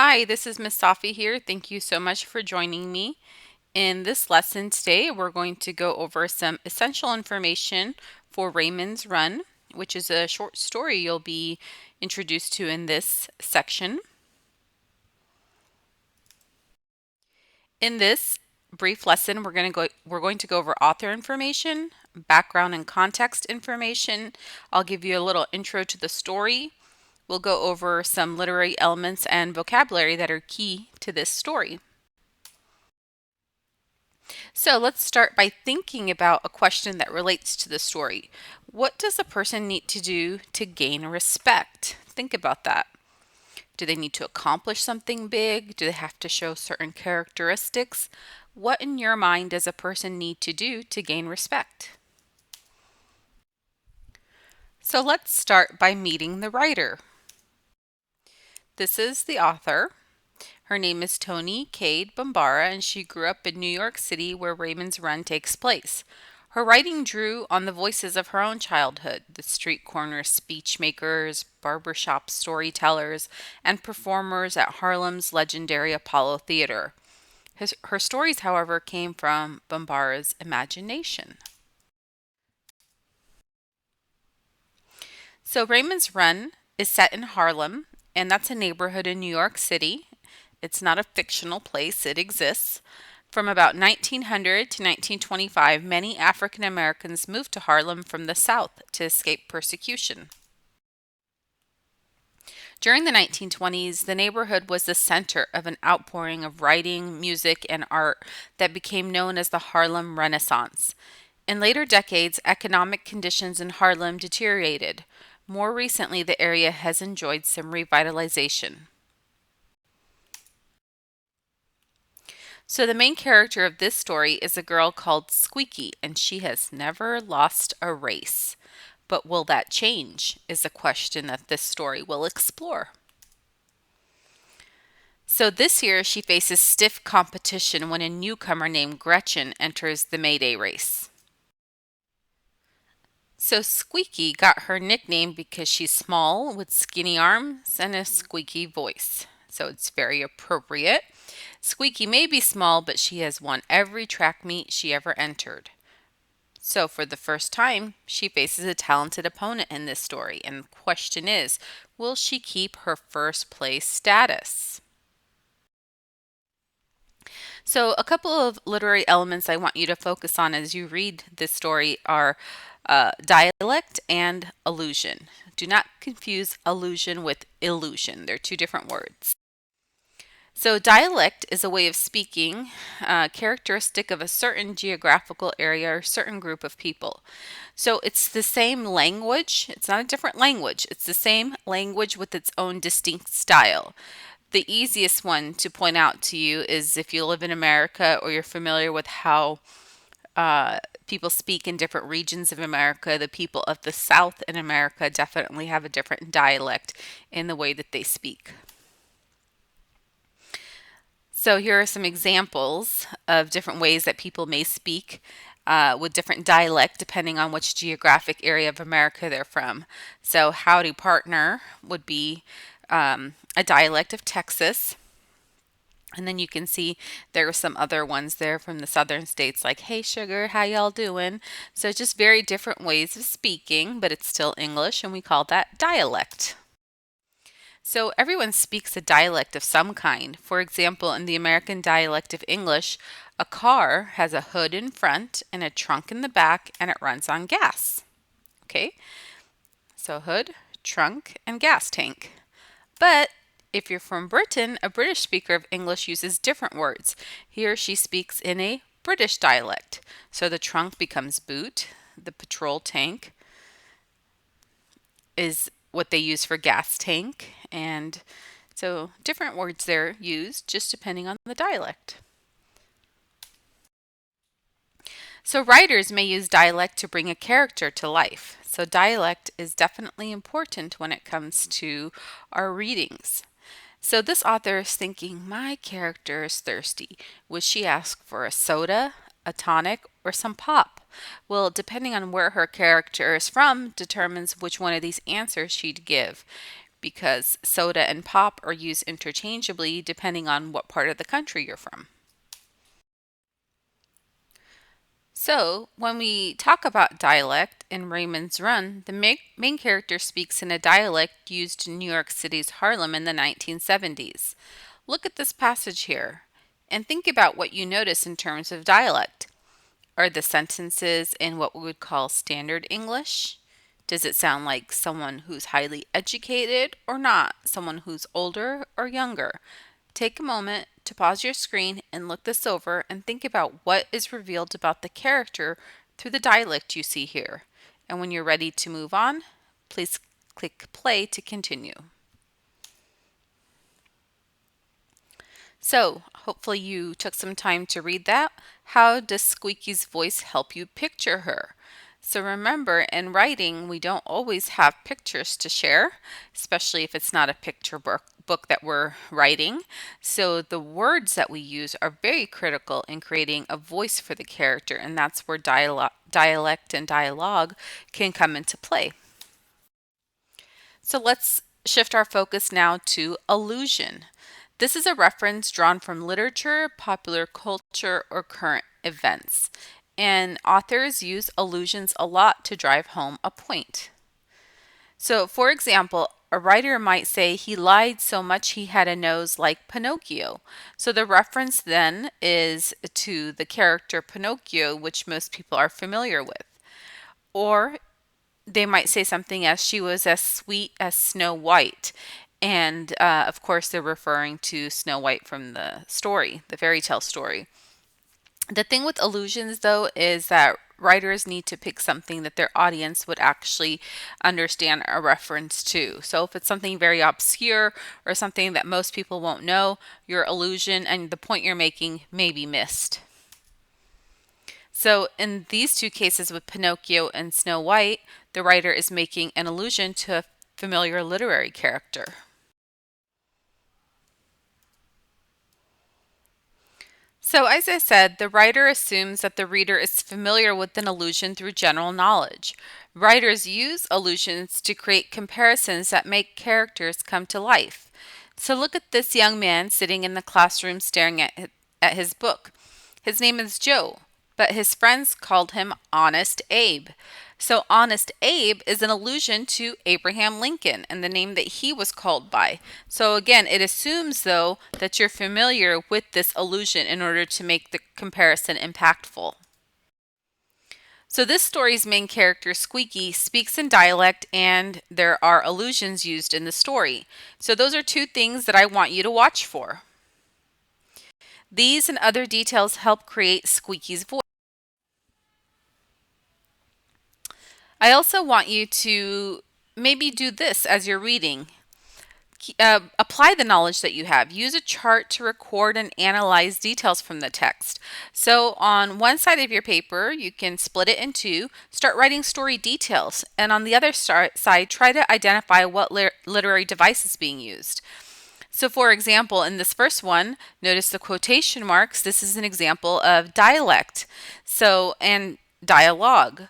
Hi, this is Miss Safi here. Thank you so much for joining me. In this lesson today, we're going to go over some essential information for Raymond's Run, which is a short story you'll be introduced to in this section. In this brief lesson, we're going to go over author information, background and context information. I'll give you a little intro to the story. We'll go over some literary elements and vocabulary that are key to this story. So let's start by thinking about a question that relates to the story. What does a person need to do to gain respect? Think about that. Do they need to accomplish something big? Do they have to show certain characteristics? What in your mind does a person need to do to gain respect? So let's start by meeting the writer. This is the author. Her name is Toni Cade Bambara, and she grew up in New York City, where Raymond's Run takes place. Her writing drew on the voices of her own childhood, the street corner speech makers, barbershop storytellers, and performers at Harlem's legendary Apollo Theater. Her stories, however, came from Bambara's imagination. So Raymond's Run is set in Harlem, and that's a neighborhood in New York City. It's not a fictional place, it exists. From about 1900 to 1925, many African Americans moved to Harlem from the South to escape persecution. During the 1920s, the neighborhood was the center of an outpouring of writing, music, and art that became known as the Harlem Renaissance. In later decades, economic conditions in Harlem deteriorated. More recently, the area has enjoyed some revitalization. So, the main character of this story is a girl called Squeaky, and she has never lost a race. But will that change? Is a question that this story will explore. So, this year she faces stiff competition when a newcomer named Gretchen enters the Mayday race. So, Squeaky got her nickname because she's small with skinny arms and a squeaky voice. So, it's very appropriate. Squeaky may be small, but she has won every track meet she ever entered. So, for the first time, she faces a talented opponent in this story. And the question is, will she keep her first place status? So, a couple of literary elements I want you to focus on as you read this story are dialect and allusion. Do not confuse allusion with illusion, they're two different words. So, dialect is a way of speaking, characteristic of a certain geographical area or certain group of people. So, it's the same language, it's not a different language, it's the same language with its own distinct style. The easiest one to point out to you is if you live in America or you're familiar with how people speak in different regions of America. The people of the South in America definitely have a different dialect in the way that they speak. So here are some examples of different ways that people may speak with different dialect depending on which geographic area of America they're from. So howdy partner would be a dialect of Texas. And then you can see there are some other ones there from the southern states like, hey sugar, how y'all doing? So just very different ways of speaking, but it's still English and we call that dialect. So everyone speaks a dialect of some kind. For example, in the American dialect of English, a car has a hood in front and a trunk in the back and it runs on gas. Okay? So hood, trunk, and gas tank. But if you're from Britain, a British speaker of English uses different words. He or she speaks in a British dialect. So the trunk becomes boot, the petrol tank is what they use for gas tank, and so different words there used just depending on the dialect. So writers may use dialect to bring a character to life. So dialect is definitely important when it comes to our readings. So this author is thinking, my character is thirsty. Would she ask for a soda, a tonic, or some pop? Well, depending on where her character is from, determines which one of these answers she'd give. because soda and pop are used interchangeably depending on what part of the country you're from. So, when we talk about dialect in Raymond's Run, the main character speaks in a dialect used in New York City's Harlem in the 1970s. Look at this passage here and think about what you notice in terms of dialect. Are the sentences in what we would call standard English? Does it sound like someone who's highly educated or not? Someone who's older or younger? Take a moment to pause your screen and look this over and think about what is revealed about the character through the dialect you see here. And when you're ready to move on, please click play to continue. So, hopefully you took some time to read that. How does Squeaky's voice help you picture her? So remember, in writing, we don't always have pictures to share, especially if it's not a picture book that we're writing. So the words that we use are very critical in creating a voice for the character, and that's where dialect and dialogue can come into play. So let's shift our focus now to allusion. This is a reference drawn from literature, popular culture, or current events. And authors use allusions a lot to drive home a point. So, for example, a writer might say he lied so much he had a nose like Pinocchio. So the reference then is to the character Pinocchio, which most people are familiar with. Or they might say something as she was as sweet as Snow White. And of course, they're referring to Snow White from the story, the fairy tale story. The thing with allusions, though, is that writers need to pick something that their audience would actually understand a reference to. So if it's something very obscure or something that most people won't know, your allusion and the point you're making may be missed. So in these two cases with Pinocchio and Snow White, the writer is making an allusion to a familiar literary character. So, as I said, the writer assumes that the reader is familiar with an allusion through general knowledge. Writers use allusions to create comparisons that make characters come to life. So, look at this young man sitting in the classroom staring at his book. His name is Joe, but his friends called him Honest Abe. So, Honest Abe is an allusion to Abraham Lincoln and the name that he was called by. So, again, it assumes, though, that you're familiar with this allusion in order to make the comparison impactful. So, this story's main character, Squeaky, speaks in dialect and there are allusions used in the story. So, those are two things that I want you to watch for. These and other details help create Squeaky's voice. I also want you to maybe do this as you're reading. Apply the knowledge that you have. Use a chart to record and analyze details from the text. So, on one side of your paper, you can split it in two, start writing story details, and on the other side, try to identify what literary device is being used. So, for example, in this first one, notice the quotation marks. This is an example of dialect. So, and dialogue.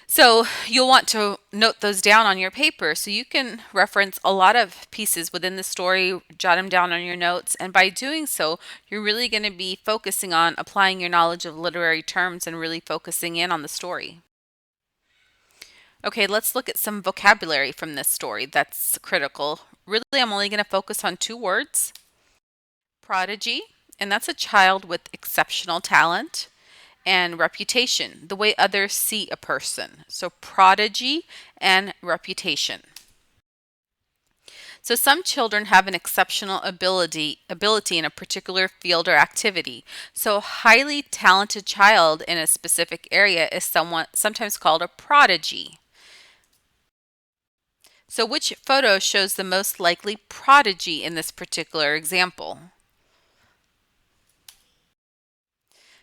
So you'll want to note those down on your paper so you can reference a lot of pieces within the story, jot them down on your notes, and by doing so, you're really going to be focusing on applying your knowledge of literary terms and really focusing in on the story. Okay, let's look at some vocabulary from this story that's critical. Really, I'm only going to focus on two words. Prodigy, and that's a child with exceptional talent. And reputation, the way others see a person. So prodigy and reputation. So some children have an exceptional ability in a particular field or activity. So a highly talented child in a specific area is sometimes called a prodigy. So which photo shows the most likely prodigy in this particular example?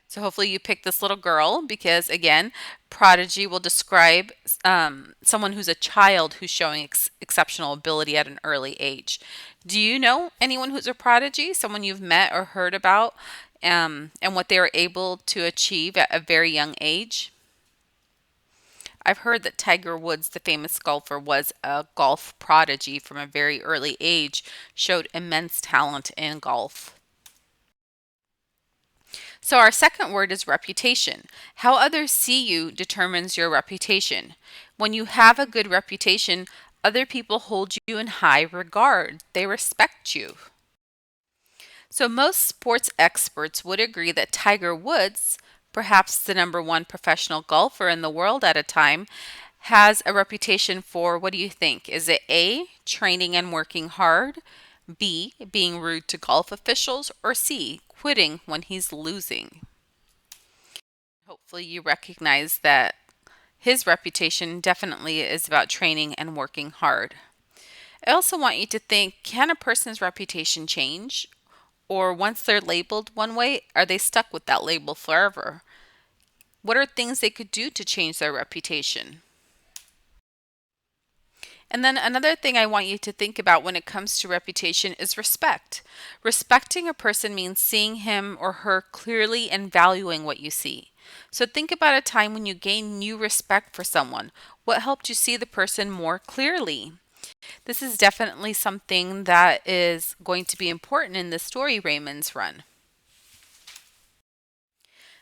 So hopefully you pick this little girl because, again, prodigy will describe someone who's a child who's showing exceptional ability at an early age. Do you know anyone who's a prodigy, someone you've met or heard about, and what they were able to achieve at a very young age? I've heard that Tiger Woods, the famous golfer, was a golf prodigy from a very early age, showed immense talent in golf. So, our second word is reputation. How others see you determines your reputation. When you have a good reputation, other people hold you in high regard. They respect you. So, most sports experts would agree that Tiger Woods, perhaps the number one professional golfer in the world at a time, has a reputation for what do you think? Is it A, training and working hard, B, being rude to golf officials, or C, quitting when he's losing? Hopefully, you recognize that his reputation definitely is about training and working hard. I also want you to think, can a person's reputation change? Or once they're labeled one way, are they stuck with that label forever? What are things they could do to change their reputation? And then another thing I want you to think about when it comes to reputation is respect. Respecting a person means seeing him or her clearly and valuing what you see. So think about a time when you gained new respect for someone. What helped you see the person more clearly? This is definitely something that is going to be important in the story Raymond's run.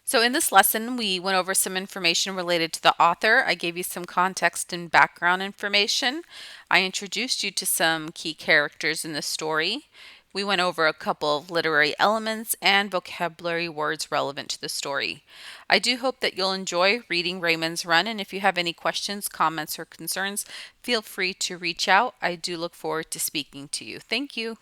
So, in this lesson, we went over some information related to the author. I gave you some context and background information. I introduced you to some key characters in the story. We went over a couple of literary elements and vocabulary words relevant to the story. I do hope that you'll enjoy reading Raymond's Run, and if you have any questions, comments, or concerns, feel free to reach out. I do look forward to speaking to you. Thank you.